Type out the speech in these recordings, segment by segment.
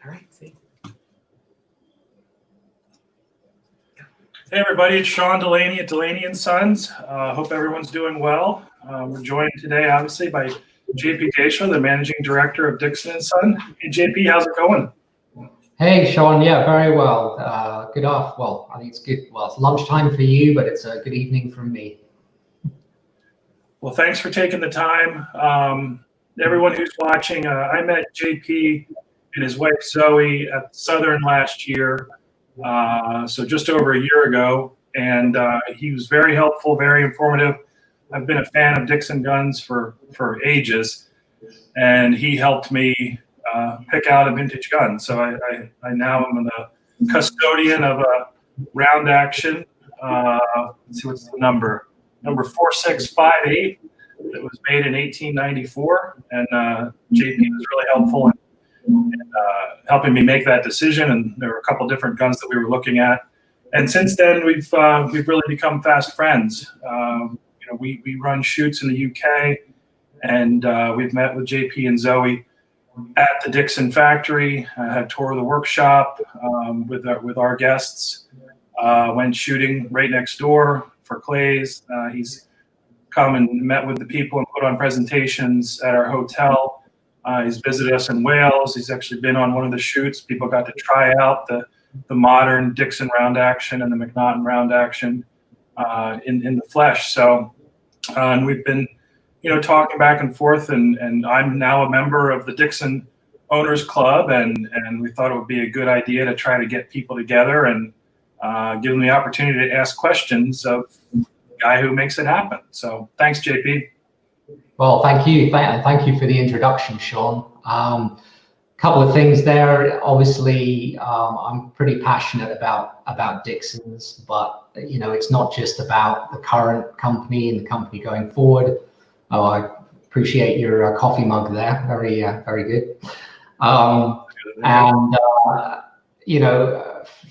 All right, see. Hey everybody, it's Sean Delaney at Delaney and Sons. Hope everyone's doing well. We're joined today, obviously, by JP Daeschler, the Managing Director of Dickson and Son. Hey JP, how's it going? Hey Sean, yeah, very well. Well, I think it's good. Well, it's lunchtime for you, but it's a good evening from me. Well, thanks for taking the time. Everyone who's watching, I met JP and his wife Zoe at Southern last year. So just over a year ago, and he was very helpful, very informative. I've been a fan of Dickson guns for ages, and he helped me pick out a vintage gun. So I now am the custodian of a round action. Let's see, what's the number? Number 4658. It was made in 1894, and JP was really helpful in helping me make that decision. And there were a couple different guns that we were looking at. And since then, we've really become fast friends. We run shoots in the UK, and we've met with JP and Zoe at the Dickson factory. I had a tour of the workshop with our guests. Went shooting right next door for Clay's. He's come and met with the people and put on presentations at our hotel. He's visited us in Wales. He's actually been on one of the shoots. People got to try out the modern Dickson round action and the McNaughton round action in the flesh. So, and we've been, talking back and forth. And I'm now a member of the Dickson Owners Club, and we thought it would be a good idea to try to get people together and give them the opportunity to ask questions of the guy who makes it happen. So, thanks, JP. Well, thank you. Thank you for the introduction, Sean. Couple of things there. Obviously, I'm pretty passionate about Dickson's, but it's not just about the current company and the company going forward. Oh, I appreciate your coffee mug there. Very good.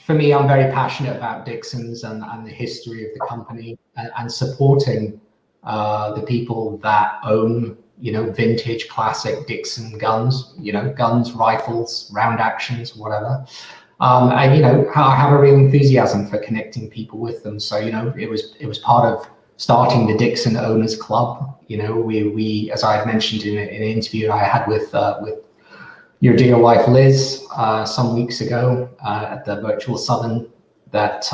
For me, I'm very passionate about Dickson's and the history of the company and supporting the people that own, vintage classic Dickson guns, guns, rifles, round actions, whatever. I have a real enthusiasm for connecting people with them. So, it was part of starting the Dickson Owners Club. We as I had mentioned in an interview I had with your dear wife Liz some weeks ago at the virtual Southern, that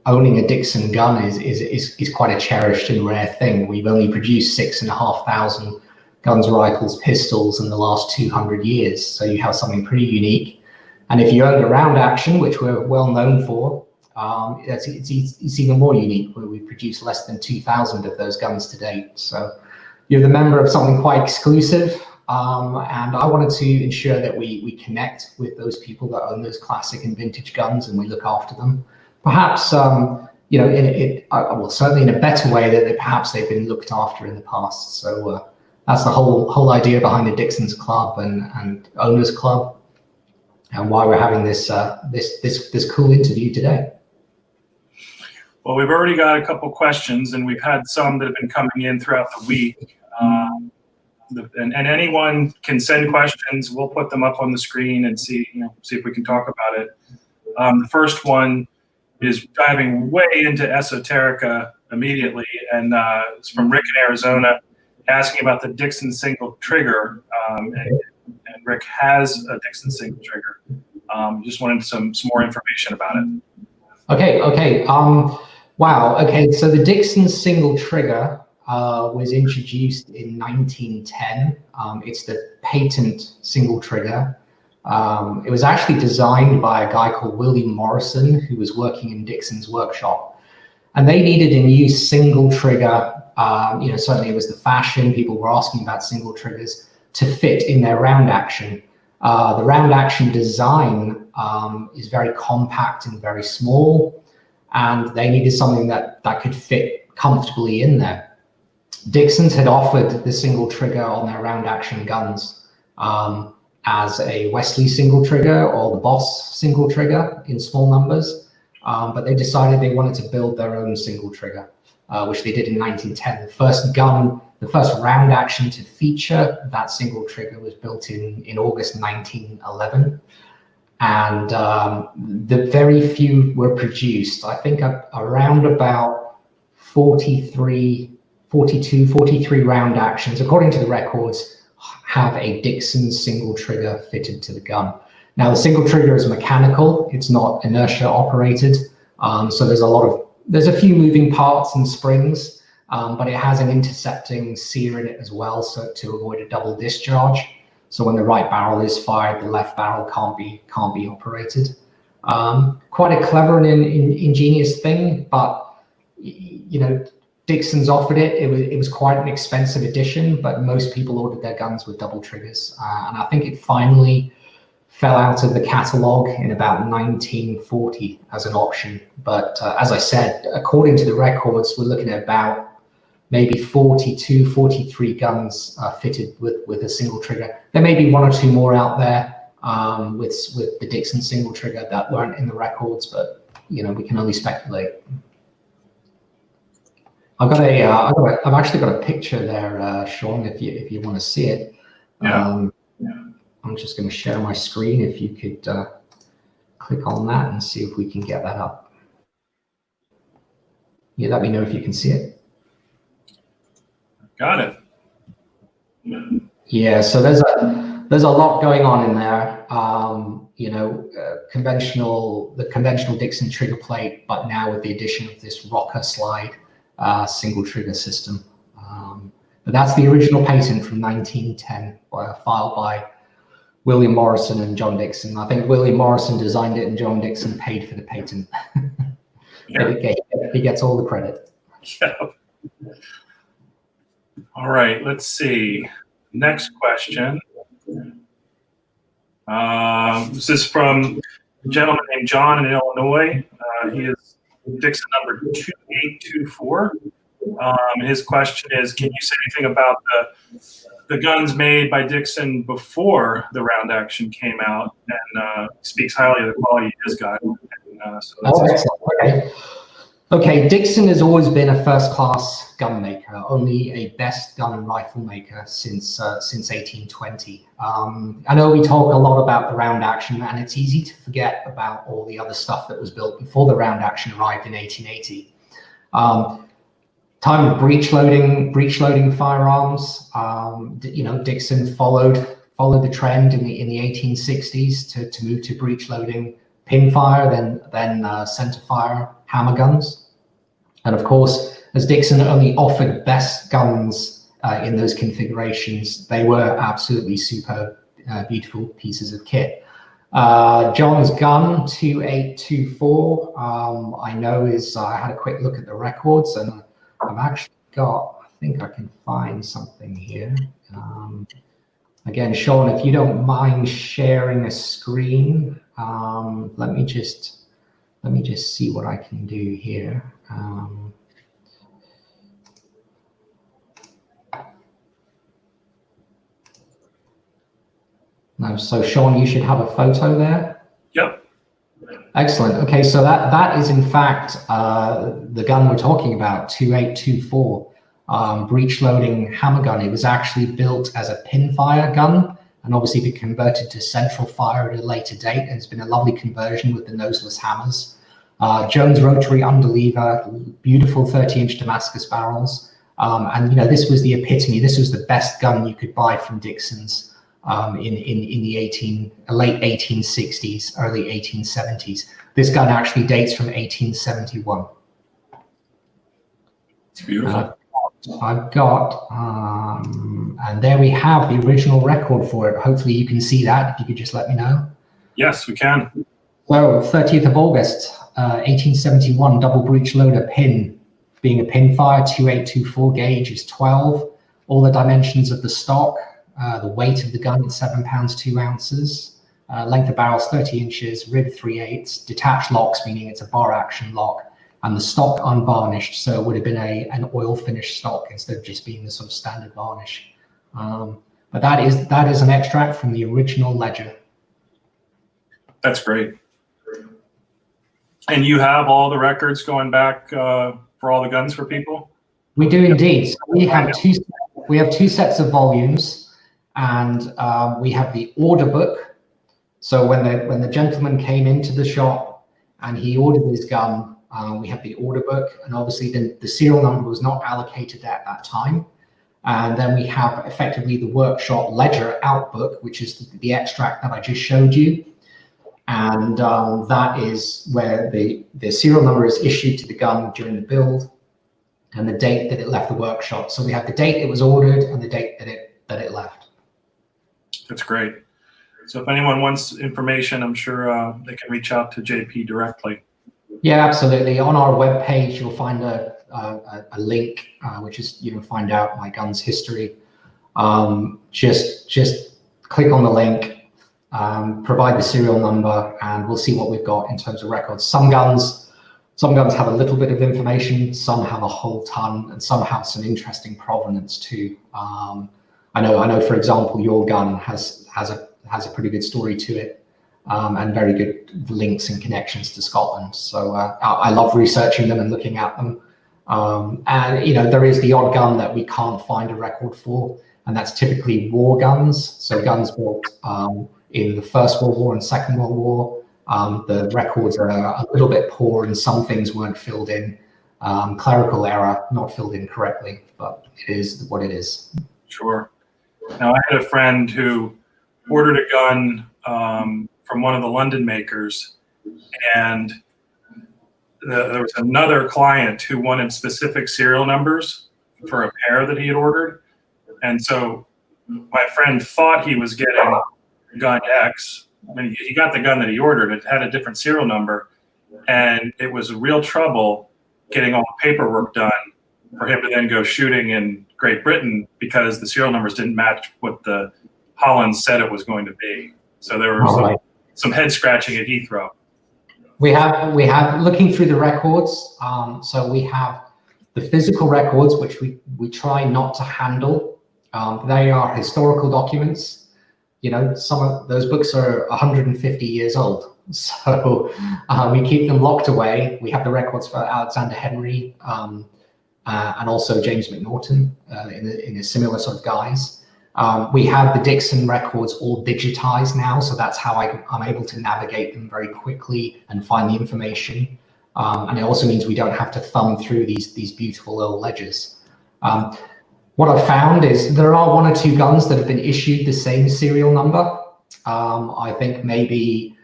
owning a Dickson gun is quite a cherished and rare thing. We've only produced 6,500 guns, rifles, pistols in the last 200 years. So you have something pretty unique. And if you own a round action, which we're well known for, it's even more unique, where we produce less than 2,000 of those guns to date. So you're the member of something quite exclusive. And I wanted to ensure that we connect with those people that own those classic and vintage guns, and we look after them. Perhaps, certainly in a better way that perhaps they've been looked after in the past. So that's the whole idea behind the Dickson's Club and Owners Club, and why we're having this cool interview today. Well, we've already got a couple questions, and we've had some that have been coming in throughout the week. And anyone can send questions. We'll put them up on the screen and see if we can talk about it. The first one is diving way into esoterica immediately, and it's from Rick in Arizona, asking about the Dickson single trigger. And Rick has a Dickson single trigger. Just wanted some more information about it. Okay. Wow. Okay. So the Dickson single trigger was introduced in 1910. It's the patent single trigger. It was actually designed by a guy called William Morrison, who was working in Dickson's workshop. And they needed a new single trigger. Certainly it was the fashion. People were asking about single triggers to fit in their round action. The round action design is very compact and very small, and they needed something that could fit comfortably in there. Dickson's had offered the single trigger on their round action guns as a Wesley single trigger or the Boss single trigger in small numbers, but they decided they wanted to build their own single trigger, which they did in 1910. The first gun The first round action to feature that single trigger was built in August 1911. And the very few were produced. I think around about 43 round actions, according to the records, have a Dickson single trigger fitted to the gun. Now, the single trigger is mechanical, it's not inertia operated. So there's a few moving parts and springs, but it has an intercepting sear in it as well, so to avoid a double discharge. So when the right barrel is fired, the left barrel can't be operated. Quite a clever and ingenious thing, but you know, Dickson's offered it. It was quite an expensive addition, but most people ordered their guns with double triggers, and I think it finally fell out of the catalog in about 1940 as an option. But as I said, according to the records, we're looking at about maybe 42, 43 guns fitted with a single trigger. There may be one or two more out there with the Dickson single trigger that weren't in the records, but you know, we can only speculate. I've actually got a picture there, Sean, if you want to see it. Yeah. I'm just going to share my screen. If you could click on that and see if we can get that up. Yeah, let me know if you can see it. Got it. Yeah, so there's a lot going on in there. You know, the conventional Dickson trigger plate, but now with the addition of this rocker slide single trigger system. But that's the original patent from 1910, filed by William Morrison and John Dickson. I think William Morrison designed it and John Dickson paid for the patent. Yeah. He gets all the credit. Yeah. All right, let's see. Next question. This is from a gentleman named John in Illinois. He is Dickson number 2824. His question is, can you say anything about the guns made by Dickson before the round action came out, and speaks highly of the quality of his gun. Okay. Okay, Dickson has always been a first-class gun maker, only a best gun and rifle maker since 1820. I know we talk a lot about the round action, and it's easy to forget about all the other stuff that was built before the round action arrived in 1880. Time of breech loading firearms. You know, Dickson followed the trend in the 1860s to move to breech loading pin fire, then center fire hammer guns. And of course, as Dickson only offered best guns in those configurations, they were absolutely superb, beautiful pieces of kit. John's gun 2824, I know I had a quick look at the records, and I've actually got, I think I can find something here. Again, Sean, if you don't mind sharing a screen, let me just see what I can do here. No, so Sean, you should have a photo there. Yep. Excellent. Okay, so that is in fact the gun we're talking about, 2824, breech loading hammer gun. It was actually built as a pin fire gun, and obviously been converted to central fire at a later date. And it's been a lovely conversion with the noseless hammers. Jones rotary underlever, beautiful 30-inch Damascus barrels. And you know, this was the epitome. This was the best gun you could buy from Dickson's in the late 1860s, early 1870s. This gun actually dates from 1871. It's beautiful. I've got, and there we have the original record for it. Hopefully you can see that, if you could just let me know. Yes, we can. So 30th of August, 1871, double breech loader pin, being a pin fire, 2824 gauge is 12. All the dimensions of the stock, the weight of the gun is 7 pounds 2 ounces. Length of barrels 30 inches, rib 3/8, detached locks, meaning it's a bar action lock, and the stock unvarnished, so it would have been an oil finish stock instead of just being the sort of standard varnish. But that is an extract from the original ledger. That's great. And you have all the records going back for all the guns for people? We do indeed. So we have two sets we have two sets of volumes, and we have the order book. So when the gentleman came into the shop and he ordered his gun, we have the order book, and obviously the serial number was not allocated at that time. And then we have effectively the workshop ledger outbook, which is the extract that I just showed you. And that is where the serial number is issued to the gun during the build and the date that it left the workshop. So we have the date it was ordered and the date that it left. That's great. So if anyone wants information, I'm sure they can reach out to JP directly. Yeah, absolutely. On our webpage, you'll find a link, which is, find out my gun's history. Just click on the link, provide the serial number, and we'll see what we've got in terms of records. Some guns have a little bit of information, some have a whole ton, and some have some interesting provenance too. I know, for example, your gun has a pretty good story to it. And very good links and connections to Scotland. So I love researching them and looking at them. And there is the odd gun that we can't find a record for, and that's typically war guns. So guns built in the First World War and Second World War. The records are a little bit poor, and some things weren't filled in. Clerical error, not filled in correctly, but it is what it is. Sure. Now, I had a friend who ordered a gun from one of the London makers, and there was another client who wanted specific serial numbers for a pair that he had ordered. And so my friend thought he was getting gun X. I mean, he got the gun that he ordered. It had a different serial number, and it was real trouble getting all the paperwork done for him to then go shooting in Great Britain because the serial numbers didn't match what the Holland said it was going to be. So there was some head scratching at Heathrow. We have looking through the records. So we have the physical records, which we try not to handle. They are historical documents. Some of those books are 150 years old. So we keep them locked away. We have the records for Alexander Henry and also James McNaughton in a similar sort of guise. We have the Dickson records all digitized now, so that's how I'm able to navigate them very quickly and find the information. And it also means we don't have to thumb through these beautiful old ledgers. What I've found is there are one or two guns that have been issued the same serial number. I think maybe,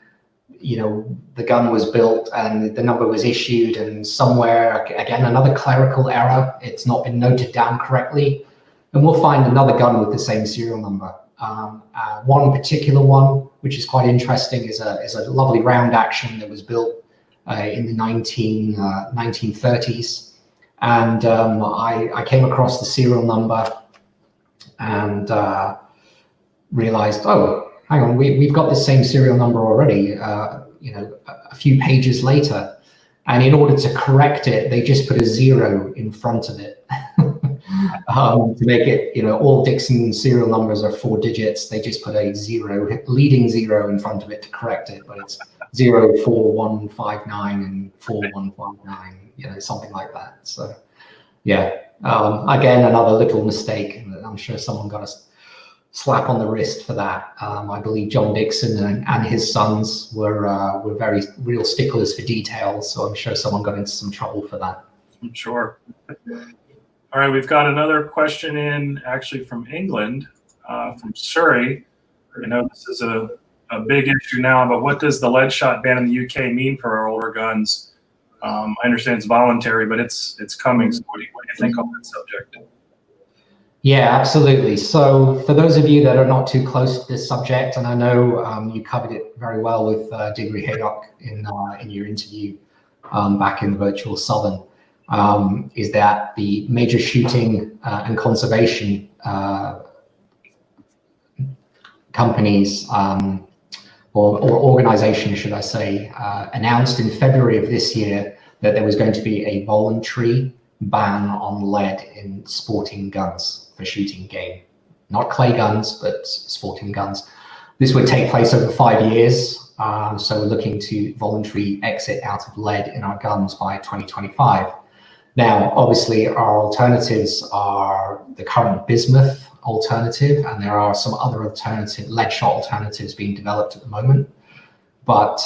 the gun was built and the number was issued, and somewhere, again, another clerical error, it's not been noted down correctly. And we'll find another gun with the same serial number. One particular one, which is quite interesting, is a lovely round action that was built in the 1930s. And I came across the serial number and realized, oh, hang on, we've got the same serial number already, a few pages later. And in order to correct it, they just put a 0 in front of it. To make it, all Dickson serial numbers are 4 digits. They just put a 0, leading 0 in front of it to correct it, but it's 04159 and 4159, something like that. So, yeah, again, another little mistake. I'm sure someone got a slap on the wrist for that. I believe John Dickson and his sons were very real sticklers for details, so I'm sure someone got into some trouble for that. I'm sure. All right, we've got another question in actually from England, from Surrey. This is a big issue now, but what does the lead shot ban in the UK mean for our older guns? I understand it's voluntary, but it's coming. So what do you think on that subject? Yeah, absolutely. So for those of you that are not too close to this subject, and I know you covered it very well with Diggory Haydock in your interview back in the Virtual Southern, is that the major shooting and conservation companies or organizations, should I say, announced in February of this year that there was going to be a voluntary ban on lead in sporting guns for shooting game. Not clay guns, but sporting guns. This would take place over 5 years. So we're looking to voluntarily exit out of lead in our guns by 2025. Now, obviously, our alternatives are the current bismuth alternative, and there are some other alternative lead shot alternatives being developed at the moment. But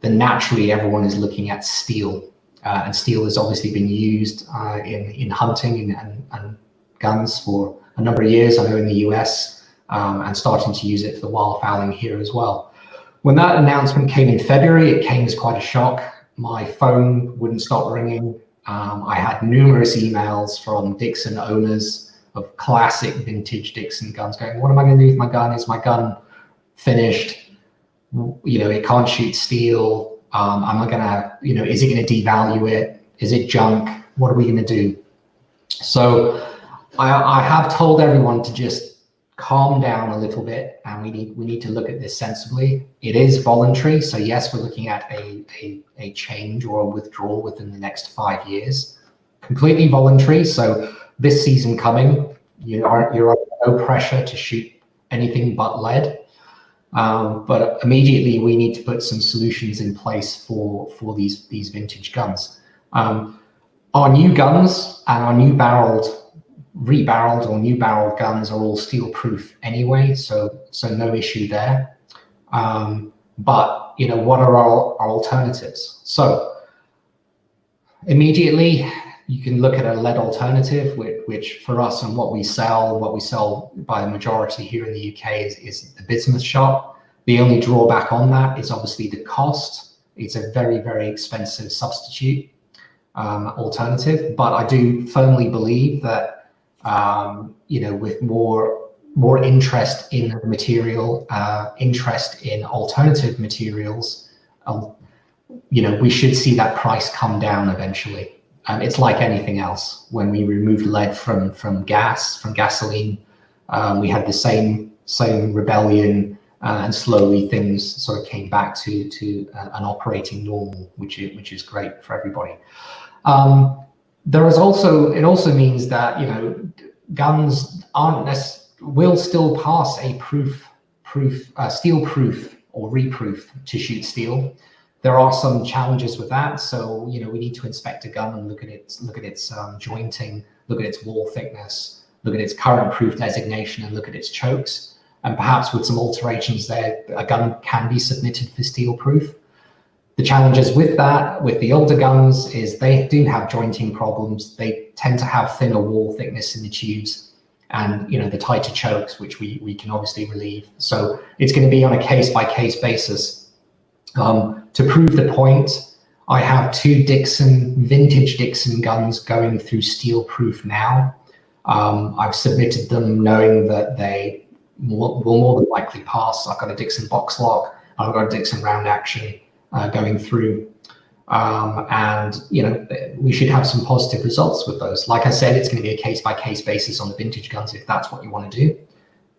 then naturally, everyone is looking at steel, and steel has obviously been used in hunting and guns for a number of years. I know in the US, and starting to use it for the wildfowling here as well. When that announcement came in February, it came as quite a shock. My phone wouldn't stop ringing. I had numerous emails from Dickson owners of classic vintage Dickson guns going, what am I going to do with my gun? Is my gun finished? You know, it can't shoot steel. Am I going to, you know, is it going to devalue it? Is it junk? What are we going to do? So I have told everyone to just calm down a little bit, and we need to look at this sensibly. It is voluntary, so yes, we're looking at a change or a withdrawal within the next 5 years. Completely voluntary, so this season coming, you're under no pressure to shoot anything but lead. But immediately we need to put some solutions in place for these vintage guns. Our new guns and our new rebarreled or new barreled guns are all steel proof anyway, so no issue there. But you know, what are our alternatives? So immediately you can look at a lead alternative, which for us and what we sell by the majority here in the UK is the bismuth shot. The only drawback on that is obviously the cost. It's a very, very expensive substitute alternative, but I do firmly believe that you know, with more interest in the material, interest in alternative materials, you know, we should see that price come down eventually. It's like anything else. When we removed lead from gasoline, we had the same rebellion, and slowly things sort of came back to an operating normal, which is great for everybody. It also means that, you know, guns will still pass a steel proof or reproof to shoot steel. There are some challenges with that, so you know, we need to inspect a gun and look at its jointing, look at its wall thickness, look at its current proof designation, and look at its chokes. And perhaps with some alterations there, a gun can be submitted for steel proof. The challenges with that, with the older guns, is they do have jointing problems. They tend to have thinner wall thickness in the tubes, and you know, the tighter chokes, which we can obviously relieve. So it's going to be on a case-by-case basis. To prove the point, I have 2 vintage Dickson guns going through steel proof now. I've submitted them knowing that they will more than likely pass. I've got a Dickson box lock, I've got a Dickson round action going through, and you know, we should have some positive results with those. Like I said, it's going to be a case-by-case basis on the vintage guns if that's what you want to do.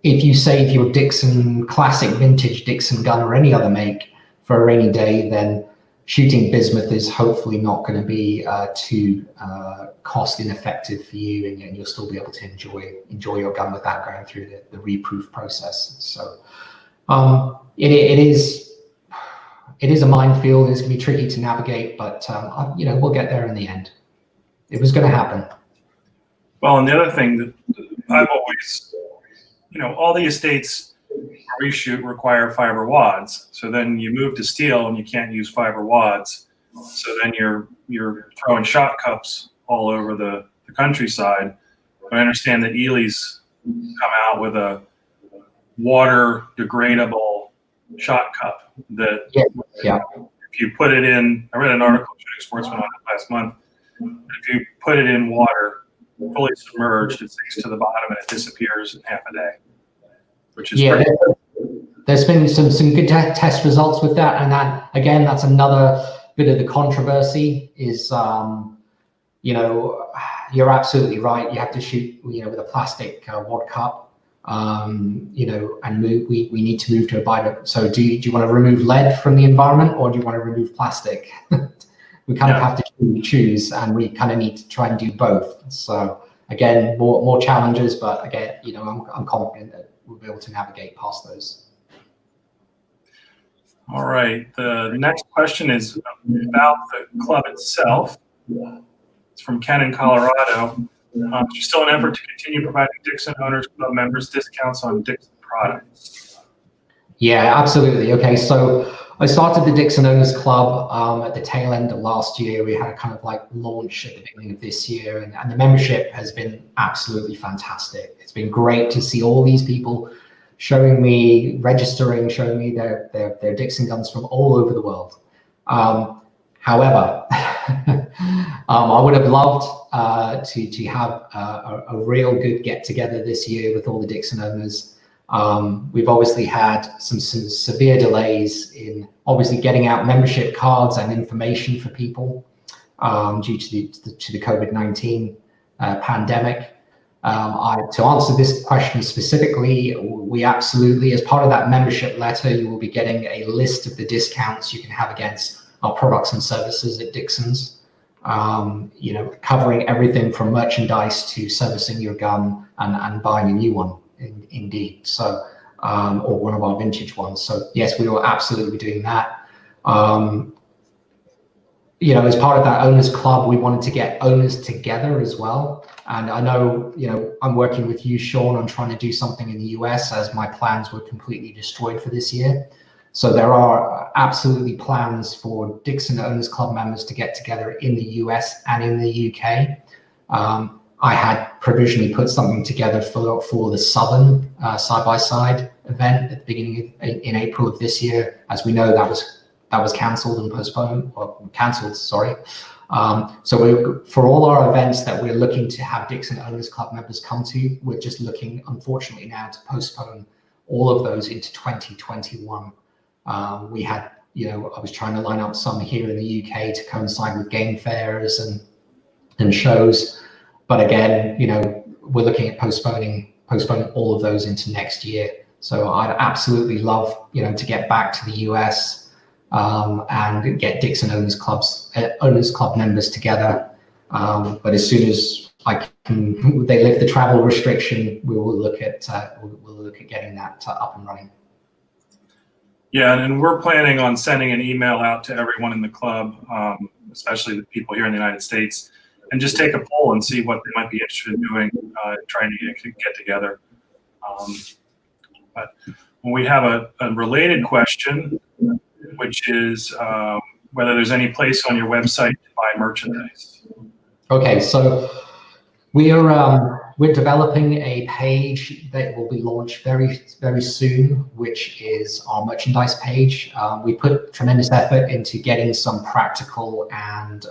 If you save your Dickson classic vintage Dickson gun or any other make for a rainy day, then shooting bismuth is hopefully not going to be too cost ineffective for you, and you'll still be able to enjoy your gun without going through the reproof process. So it is a minefield. It's going to be tricky to navigate, but you know, we'll get there in the end. It was going to happen. Well, and the other thing that I've always, you know, all the estates where we shoot require fiber wads. So then you move to steel and you can't use fiber wads. So then you're throwing shot cups all over the countryside. I understand that Ely's come out with a water degradable shot cup that if you put it in, I read an article Shooting Sportsman on it last month. If you put it in water, fully submerged, it sinks to the bottom and it disappears in half a day, which is pretty. There's been some good test results with that, and that again, that's another bit of the controversy. Is you know, you're absolutely right. You have to shoot, you know, with a plastic wad cup, you know, and we need to move to a bio. So do you want to remove lead from the environment, or do you want to remove plastic? We kind of have to choose, and we kind of need to try and do both. So again, more challenges, but again, you know, I'm confident that we'll be able to navigate past those. All right. The next question is about the club itself. It's from Ken in Colorado. There's still an effort to continue providing Dickson Owners Club members discounts on Dickson products. Yeah, absolutely. Okay, so I started the Dickson Owners Club at the tail end of last year. We had a kind of like launch at the beginning of this year, and the membership has been absolutely fantastic. It's been great to see all these people registering, showing me their Dickson guns from all over the world. However, I would have loved to have a real good get together this year with all the Dickson owners. We've obviously had some severe delays in obviously getting out membership cards and information for people due to the COVID-19 pandemic. To answer this question specifically, we absolutely, as part of that membership letter, you will be getting a list of the discounts you can have against our products and services at Dickson's, covering everything from merchandise to servicing your gun and buying a new one, indeed. So, or one of our vintage ones. So yes, we will absolutely be doing that. As part of that owners club, we wanted to get owners together as well. And I know, I'm working with you, Sean, on trying to do something in the US, as my plans were completely destroyed for this year. So there are absolutely plans for Dickson Owners Club members to get together in the US and in the UK. I had provisionally put something together for the Southern side-by-side event at the beginning in April of this year. As we know, that was cancelled and postponed, or cancelled, sorry. So for all our events that we're looking to have Dickson Owners Club members come to, we're just looking, unfortunately, now to postpone all of those into 2021. We had, I was trying to line up some here in the UK to coincide with game fairs and shows. But again, we're looking at postponing all of those into next year. So I'd absolutely love, to get back to the US and get Dickson Owners Club members together. But as soon as they lift the travel restriction, we will look at getting that up and running. Yeah, and we're planning on sending an email out to everyone in the club, especially the people here in the United States, and just take a poll and see what they might be interested in doing, trying to get together. But when we have a related question, which is whether there's any place on your website to buy merchandise. Okay, so we're developing a page that will be launched very, very soon, which is our merchandise page. We put tremendous effort into getting some practical and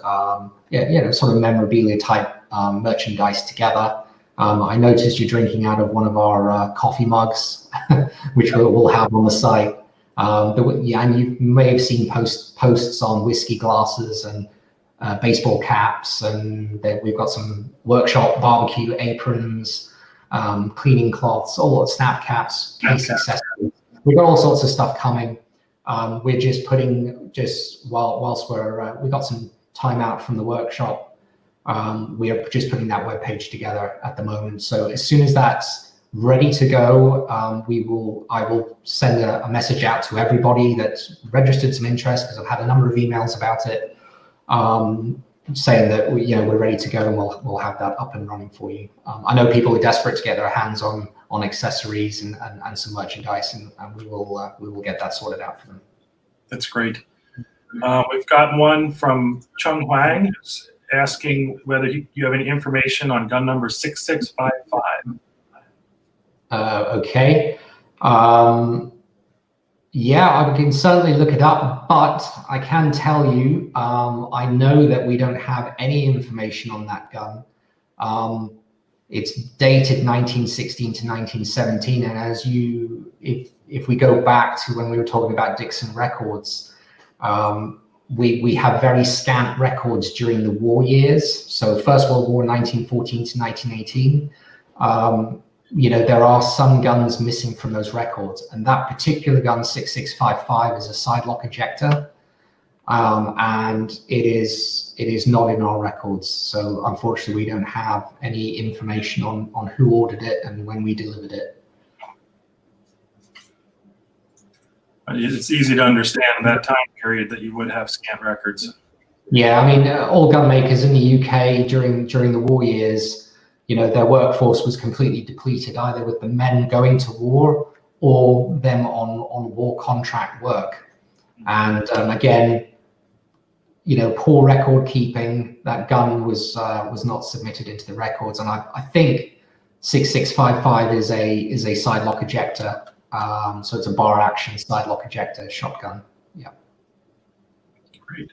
sort of memorabilia type merchandise together. I noticed you're drinking out of one of our coffee mugs, which we'll have on the site. And you may have seen posts on whiskey glasses and baseball caps, and we've got some workshop barbecue aprons, cleaning cloths, all snap caps, case accessories. We've got all sorts of stuff coming. We're just whilst we got some time out from the workshop, we are just putting that webpage together at the moment. So as soon as that's ready to go, I will send a message out to everybody that's registered some interest, because I've had a number of emails about it, saying that we're ready to go, and we'll have that up and running for you. I know people are desperate to get their hands on accessories and some merchandise, and we will get that sorted out for them. That's great. We've got one from Chung Huang asking whether you have any information on gun number 6655. Okay. Yeah, I can certainly look it up, but I can tell you, I know that we don't have any information on that gun. It's dated 1916 to 1917, and if we go back to when we were talking about Dickson records, we have very scant records during the war years. So First World War, 1914 to 1918. There are some guns missing from those records, and that particular gun, 6655, is a side lock ejector, and it is not in our records. So unfortunately, we don't have any information on who ordered it and when we delivered it. It's easy to understand in that time period that you would have scant records. Yeah, I mean, all gun makers in the UK during the war years, their workforce was completely depleted, either with the men going to war or them on war contract work. And again, poor record keeping. That gun was not submitted into the records, and I think 6655 is a side lock ejector. So it's a bar action side lock ejector shotgun. Yeah. Great.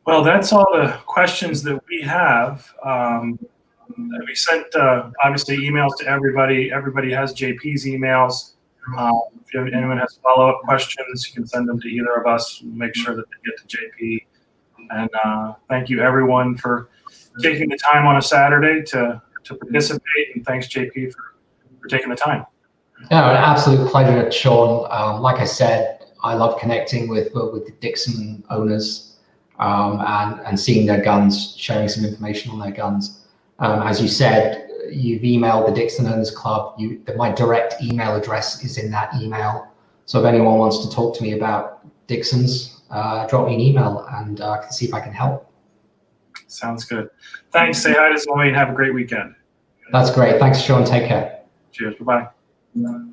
Well, that's all the questions that we have. We sent obviously emails to everybody. Everybody has JP's emails. If anyone has follow-up questions, you can send them to either of us. We'll make sure that they get to JP. And thank you, everyone, for taking the time on a Saturday to participate. And thanks, JP, for taking the time. No, an absolute pleasure, Sean. Like I said, I love connecting with the Dickson owners and seeing their guns, sharing some information on their guns. As you said, you've emailed the Dickson Owners Club. My direct email address is in that email. So if anyone wants to talk to me about Dickson's, drop me an email and I can see if I can help. Sounds good. Thanks. Say hi to Zoe and have a great weekend. That's great. Thanks, Sean. Take care. Cheers. Bye-bye.